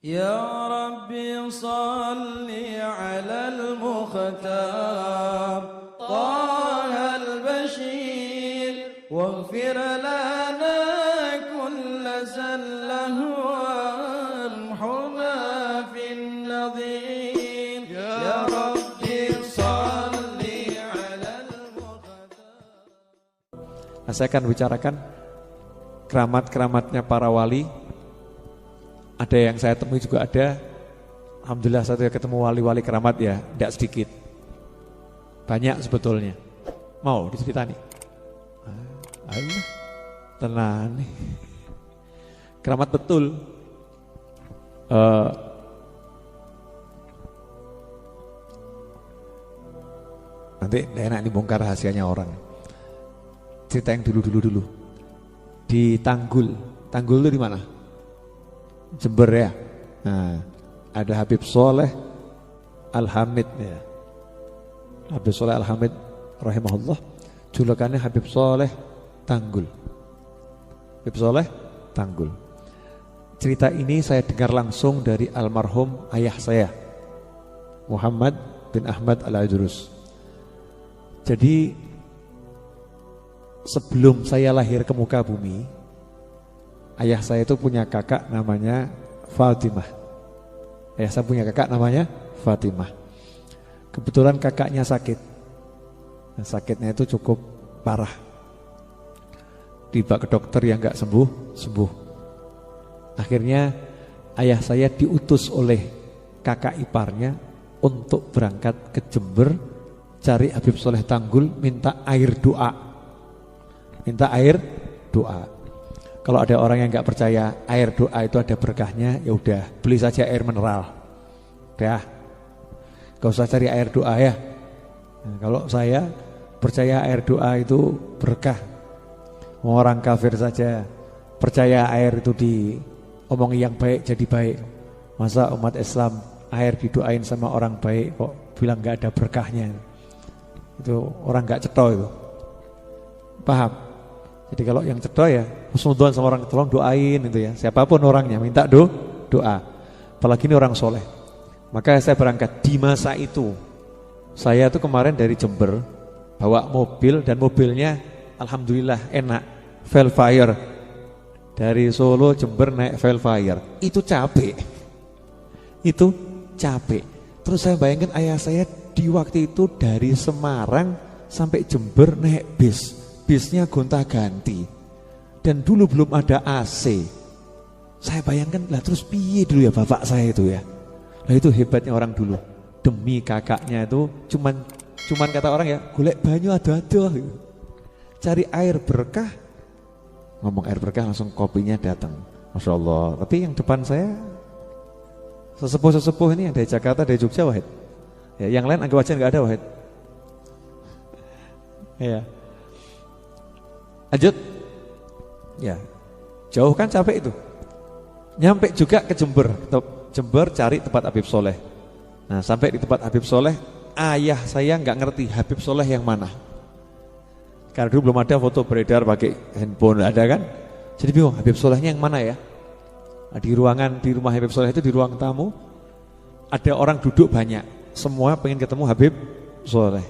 يا ربي صل على المختار طه البشير واغفر لنا كل زله وامحنا في النظير يا ربي صل على المختار. Saya akan bicarakan keramat-keramatnya para wali. Ada yang saya temui juga ada. Alhamdulillah saya ketemu wali-wali keramat ya, tidak sedikit. Banyak sebetulnya. Mau diceritani? Allah, tenang nih. Keramat betul. Nanti enak dibongkar rahasianya orang. Cerita yang dulu. Di Tanggul. Tanggul itu di mana? Jember ya. Nah, ada Habib Soleh Al-Hamid ya. Habib Soleh Al-Hamid rahimahullah, julukannya Habib Soleh Tanggul. Habib Soleh Tanggul. Cerita ini saya dengar langsung dari almarhum ayah saya, Muhammad bin Ahmad Al-Idrus. Jadi sebelum saya lahir ke muka bumi, ayah saya itu punya kakak namanya Fatimah. Ayah saya punya kakak namanya Fatimah. Kebetulan kakaknya sakit. Nah, sakitnya itu cukup parah. Tiba ke dokter yang gak sembuh. Akhirnya ayah saya diutus oleh kakak iparnya untuk berangkat ke Jember, cari Habib Soleh Tanggul, minta air doa. Kalau ada orang yang nggak percaya air doa itu ada berkahnya, ya udah beli saja air mineral. Dah, gak usah cari air doa ya. Nah, kalau saya percaya air doa itu berkah. Orang kafir saja percaya air itu diomongi yang baik jadi baik. Masa umat Islam air didoain sama orang baik kok bilang nggak ada berkahnya? Itu orang nggak ceto itu. Paham? Jadi kalau yang cedoh ya husnudzon sama orang, tolong doain itu ya. Siapapun orangnya minta doa. Apalagi ini orang soleh. Maka saya berangkat di masa itu. Saya tuh kemarin dari Jember bawa mobil dan mobilnya alhamdulillah enak, Velfire. Dari Solo Jember naik Velfire. Itu capek. Terus saya bayangkan ayah saya di waktu itu dari Semarang sampai Jember naik bis. Bisnya gonta-ganti. Dan dulu belum ada AC. Saya bayangkan, lah terus piye dulu ya bapak saya itu ya. Lah itu hebatnya orang dulu. Demi kakaknya itu cuman kata orang ya, golek banyu ado-ado. Cari air berkah. Ngomong air berkah langsung kopinya datang. Masya Allah. Tapi yang depan saya sesepuh-sesepuh ini dari Jakarta, dari Jogja Wahid. Ya, yang lain anggap aja enggak ada Wahid. Ya. Lanjut. Ya. Jauh kan capek itu. Nyampe juga ke Jember. Jember cari tempat Habib Soleh. Nah, sampai di tempat Habib Soleh, ayah saya nggak ngerti Habib Soleh yang mana. Karena dulu belum ada foto beredar pakai handphone, ada kan? Jadi bingung Habib Solehnya yang mana ya? Nah, di rumah Habib Soleh itu di ruang tamu ada orang duduk banyak. Semua pengen ketemu Habib Soleh.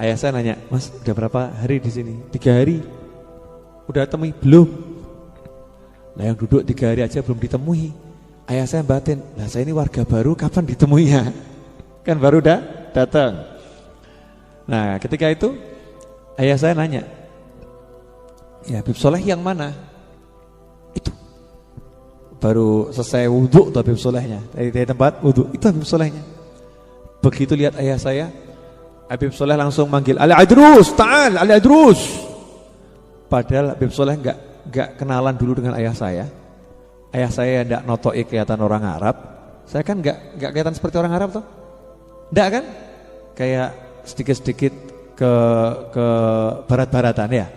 Ayah saya nanya, Mas udah berapa hari di sini? 3 hari. Udah temui? Belum. Nah yang duduk 3 hari aja belum ditemui. Ayah saya batin, nah saya ini warga baru, kapan ditemuinya? Kan baru udah datang. Nah ketika itu ayah saya nanya, ya Habib Soleh yang mana? Itu baru selesai wudhu tuh Habib Solehnya. Dari tempat wudhu, itu Habib Solehnya. Begitu lihat ayah saya, Habib Soleh langsung manggil, Ali Idrus, ta'al, Ali Idrus. Padahal Habib Soleh enggak kenalan dulu dengan ayah saya. Ayah saya enggak notoi kelihatan orang Arab. Saya kan enggak kelihatan seperti orang Arab toh. Enggak kan? Kayak sedikit-sedikit ke barat-baratan ya.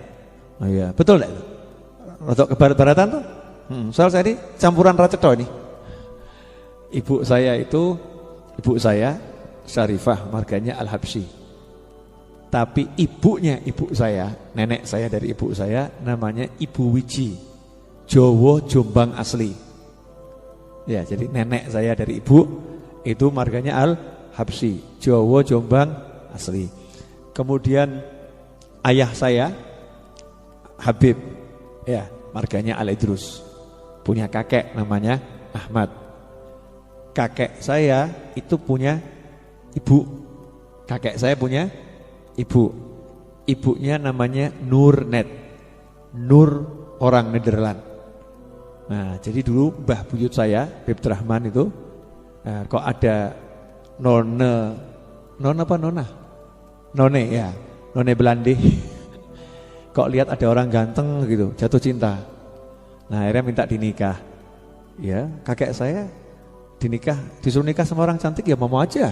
Oh iya, betul enggak itu? Rotok ke barat-baratan tuh. Soal saya ini campuran raceto ini. Ibu saya Syarifah, marganya Al-Habsyi. Tapi ibu saya, nenek saya dari ibu saya namanya Ibu Wiji, Jawa Jombang asli. Ya, jadi nenek saya dari ibu itu marganya Al-Habsyi, Jawa Jombang asli. Kemudian ayah saya Habib, ya, marganya Al-Idrus. Punya kakek namanya Ahmad. Kakek saya itu punya ibu. Kakek saya punya ibu. Ibunya namanya Nurnet. Nur orang Nederland. Nah, jadi dulu mbah buyut saya, Bib Rahman itu, kok ada nona apa nona? None ya, none Belandi. Kok lihat ada orang ganteng gitu, jatuh cinta. Nah, akhirnya minta dinikah. Ya, kakek saya dinikah, disuruh nikah sama orang cantik ya mau aja.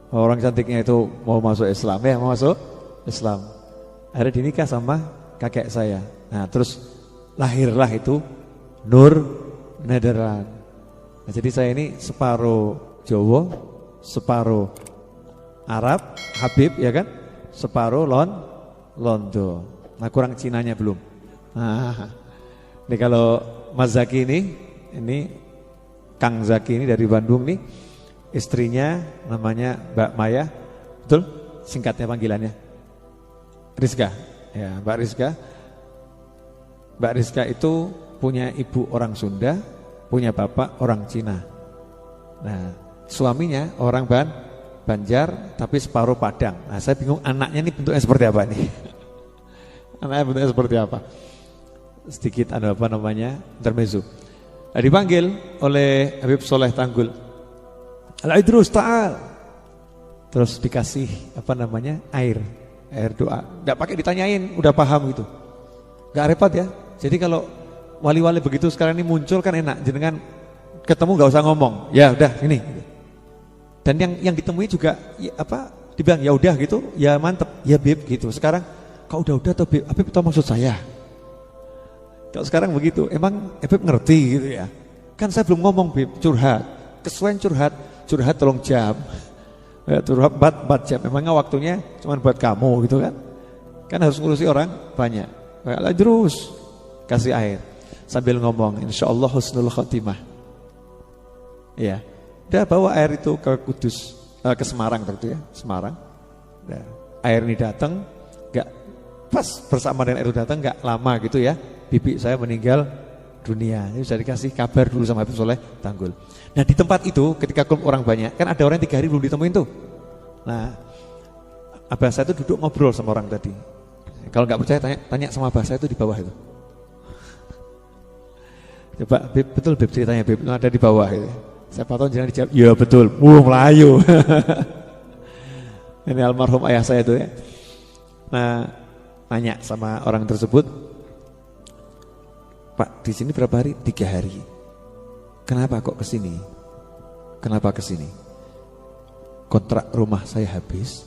Orang cantiknya itu mau masuk Islam ya, mau masuk Islam. Akhirnya dinikah sama kakek saya. Nah, terus lahirlah itu Nur Nederland. Nah, jadi saya ini separuh Jawa, separuh Arab, Habib ya kan, separuh Londo. Nah, kurang Cinanya belum. Nah, ini kalau Mas Zaki ini Kang Zaki ini dari Bandung nih, istrinya namanya Mbak Maya, betul? Singkatnya panggilannya Rizka. Ya, Mbak Rizka. Mbak Rizka itu punya ibu orang Sunda, punya bapak orang Cina. Nah, suaminya orang Banjar, tapi separuh Padang. Nah, saya bingung anaknya ini bentuknya seperti apa nih? Anaknya bentuknya seperti apa? Sedikit ada apa namanya intermezzo. Nah, dipanggil oleh Habib Soleh Tanggul. Al-Idrus ta'al. Terus dikasih apa namanya air doa. Nggak pakai ditanyain, udah paham gitu. Nggak repot ya. Jadi kalau wali-wali begitu sekarang ini muncul kan enak. Jenengan ketemu nggak usah ngomong. Ya udah ini. Dan yang ditemui juga ya, apa? Dibilang ya udah gitu, ya mantep, ya Bib gitu. Sekarang kau udah atau Bib? Habib itu maksud saya. Kalau sekarang begitu, emang Habib ngerti gitu ya. Kan saya belum ngomong Bib, curhat. Kesuwen curhat tolong jam. Ya, curhat 4 jam. Emangnya waktunya cuma buat kamu gitu kan? Kan harus ngurusi orang banyak. Kayak terus kasih air sambil ngomong insyaallah husnul khotimah. Ya. Udah bawa air itu ke Kudus, ke Semarang waktu ya, Semarang. Nah, air ini datang, enggak pas bersama dengan air itu datang enggak lama gitu ya. Bibi saya meninggal dunia. Ini sudah dikasih kabar dulu sama Habib Soleh Tanggul. Nah, di tempat itu ketika orang banyak, kan ada orang yang 3 hari belum ditemuin tuh. Nah, abah saya itu duduk ngobrol sama orang tadi. Kalau nggak percaya tanya sama abah saya itu di bawah itu. Coba Bib, betul Bib ceritanya Bib, ada di bawah itu. Siapa tahu jangan dijawab, ya betul, Melayu. Ini almarhum ayah saya itu ya. Nah, tanya sama orang tersebut, Pak, di sini berapa hari? 3 hari. Kenapa kok kesini? Kenapa kesini? Kontrak rumah saya habis.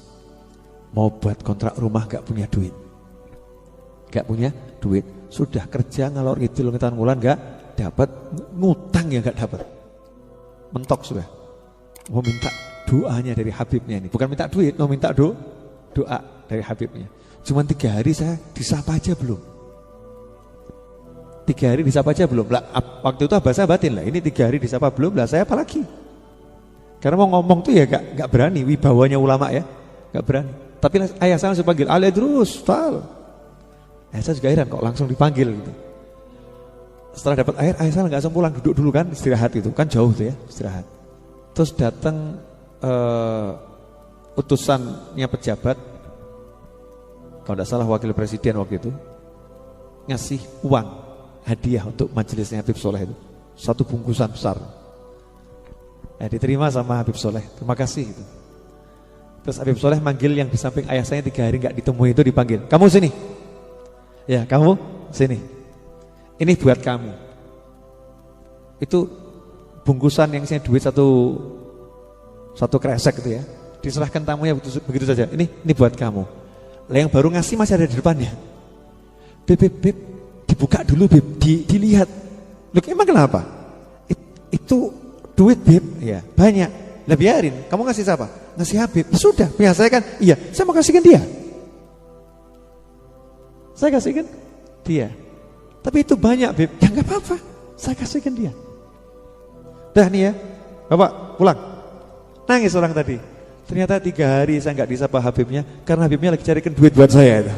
Mau buat kontrak rumah gak punya duit. Gak punya duit. Sudah kerja ngalor ngidul ngetan ngulan gak dapat, ngutang ya gak dapat. Mentok sudah. Mau minta doanya dari Habibnya ini. Bukan minta duit, mau minta doa dari Habibnya. Cuman 3 hari saya disapa aja belum. 3 hari disapa aja belum lah. Waktu itu abah saya batin lah. Ini 3 hari disapa belum lah. Saya apalagi? Karena mau ngomong tuh ya gak berani. Wibawanya ulama ya, gak berani. Tapi ayah saya langsung panggil Al-Idrus tal. Saya juga heran kok langsung dipanggil gitu. Setelah dapat air, ayah saya nggak langsung pulang, duduk dulu kan istirahat itu kan jauh tuh ya istirahat. Terus datang utusannya pejabat, kalau tidak salah wakil presiden waktu itu, ngasih uang hadiah untuk majelisnya Habib Soleh itu 1 bungkusan besar. Diterima sama Habib Soleh, terima kasih gitu. Terus Habib Soleh manggil yang di samping ayah saya 3 hari nggak ditemui itu, dipanggil, kamu sini. Ya kamu sini. Ini buat kamu. Itu bungkusan yang isinya duit satu kresek gitu ya. Diserahkan tamunya begitu saja. Ini buat kamu. Lah yang baru ngasih masih ada di depannya. Beb, dibuka dulu Beb, dilihat. Loh emang kenapa? Itu duit Beb, ya banyak. Lah biarin, kamu ngasih siapa? Ngasih Habib. Sudah, punya saya kan? Iya, saya mau kasihkan dia. Saya kasihkan dia. Tapi itu banyak Beb, ya gak apa-apa, saya kasihkan dia. Dah nih ya, Bapak pulang. Nangis orang tadi. Ternyata 3 hari saya nggak disapa Habibnya karena Habibnya lagi carikan duit buat saya itu.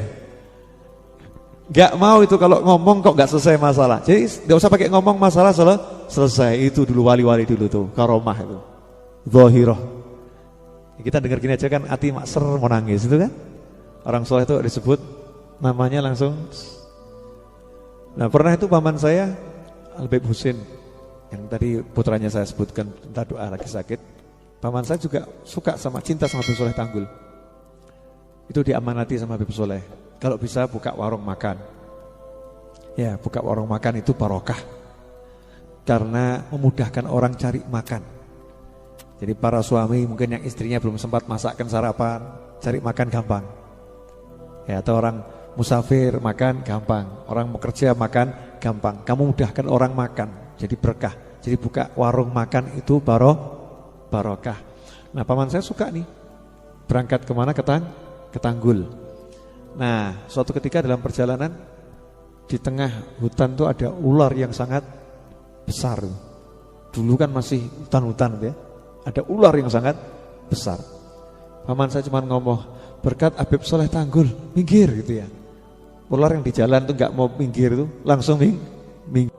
Gak mau itu kalau ngomong kok gak selesai masalah. Jadi gak usah pakai ngomong masalah selesai. Itu dulu wali-wali dulu tuh, karomah itu, zahirah. Kita dengar gini aja kan, hati makser mau nangis itu kan. Orang soleh itu disebut namanya langsung. Nah pernah itu paman saya Al-Habib Husin, yang tadi putranya saya sebutkan minta doa lagi sakit. Paman saya juga suka cinta sama Habib Soleh Tanggul. Itu diamanati sama Habib Soleh. Kalau bisa buka warung makan. Ya, buka warung makan itu barokah. Karena memudahkan orang cari makan. Jadi para suami mungkin yang istrinya belum sempat masakkan sarapan, cari makan gampang. Ya, atau orang musafir makan gampang, orang bekerja makan gampang. Kamu mudahkan orang makan, jadi berkah. Jadi buka warung makan itu barokah. Nah, paman saya suka nih. Berangkat kemana? Ke Tanggul. Nah, suatu ketika dalam perjalanan di tengah hutan tuh ada ular yang sangat besar. Dulu kan masih hutan-hutan ya. Ada ular yang sangat besar. Paman saya cuma ngomong, berkat Habib Soleh Tanggul, minggir gitu ya. Ular yang di jalan tuh nggak mau minggir tuh, langsung minggir.